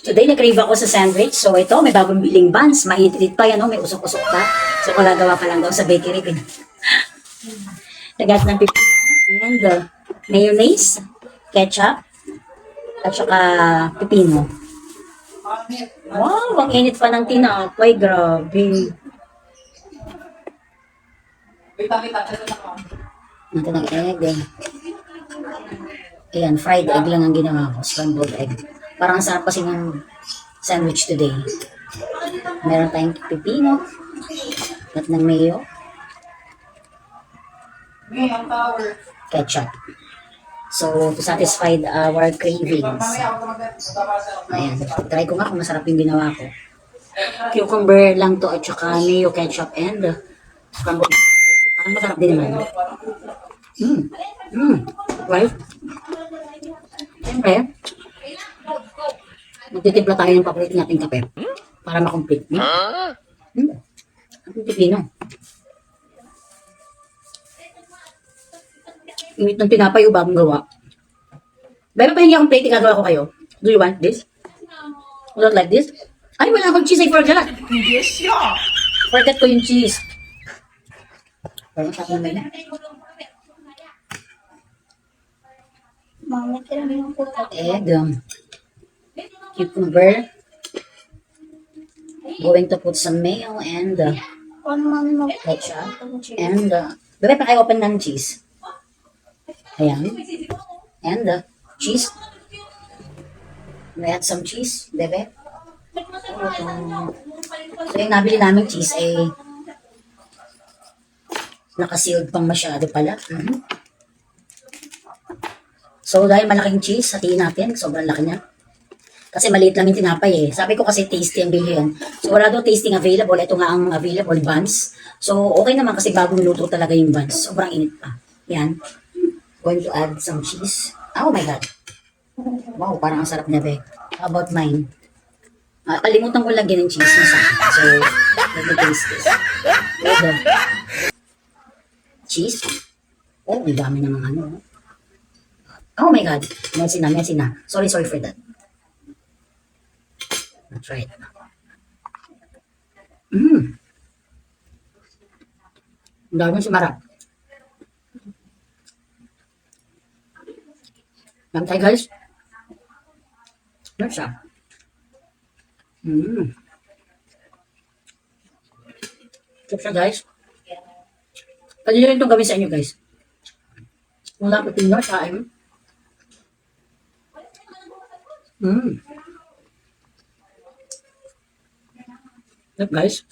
Today, nag-crave ako sa sandwich. So, ito, may bagong biling buns. Mainit pa yan, no? May usok-usok pa. So, kalagawa pa lang daw sa bakery. Tagas ng pipino and mayonnaise, ketchup, at saka pipino. Wow, ang init pa ng tinapay. Grabe. Natin ng egg. Ayan, fried egg lang ang ginawa ko. Scrambled egg. Parang ang sarap kasi ng sandwich today. Meron tayong pipino at ng mayo. Ketchup. So, to satisfy our cravings. Ayan, try ko nga kung masarap yung ginawa ko. Cucumber lang to at saka mayo, ketchup, and scrambled egg. Parang masarap din naman. Right? Siyempre, magtitimpla tayo ng paborito nating kape para makomplete. Ang pipino. Init ng tinapay o bagong gawa. Bebe, pahingi akong plate, igagawa ko kayo. Do you want this? You don't like this? Ay, wala akong cheese, I forgot. Yes, yeah. Forgot ko yung cheese. Parang sa akin naman. Egg. Cucumber. Going to put some mayo and ketchup. And, bebe, paki-open ng cheese. Ayan. And cheese. We add some cheese, bebe. So, yung nabili namin cheese ay nakasealed pang masyado pala. So, dahil malaking cheese, hatiin natin. Sobrang laki niya. Kasi maliit lang yung tinapay eh. Sabi ko kasi tasty ang bilhin. So, wala daw tasting available. Ito nga ang available, buns. So, okay naman kasi bagong luto talaga yung buns. Sobrang init pa. Yan. Going to add some cheese. Oh my God. Wow, parang ang sarap na be. How about mine? Kalimutan ko lagyan ng cheese na sa akin. So, let me taste this. With the cheese. Oh, may dami namang ano. Oh my God. Messy na. Sorry for that. Let's try it. Ang dami si Marap. Lang tayo guys. Let's siya. Sarap siya guys. Pwede nyo rin itong gawin sa inyo guys. Mula pipino sa akin. Sarap guys.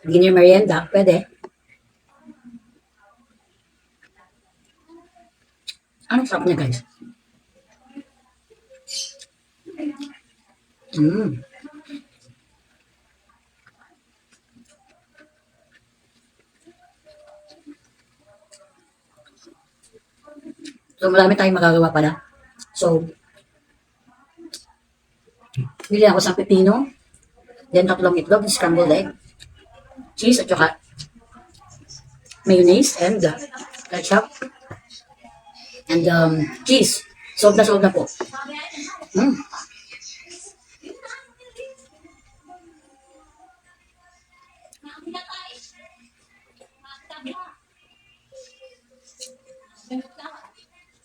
Bigyan nyo merienda, pwede. Ang sarap niya guys. So, marami tayong magagawa pala. So, bili ako sa pepino, then 3 itlog, scrambled egg, cheese at saka mayonnaise and ketchup and cheese. Sold na po.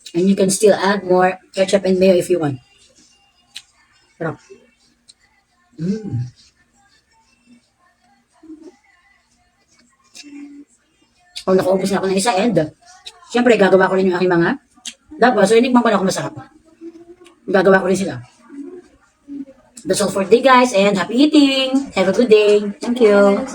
And you can still add more ketchup and mayo if you want. Sarap. Oh, nakaubos na ako ng isa and siyempre gagawa ko rin yung aking mga dagwa. So, inikman ko na kung masarap. Gagawa ko rin sila. That's all for today guys and happy eating. Have a good day. Thank you.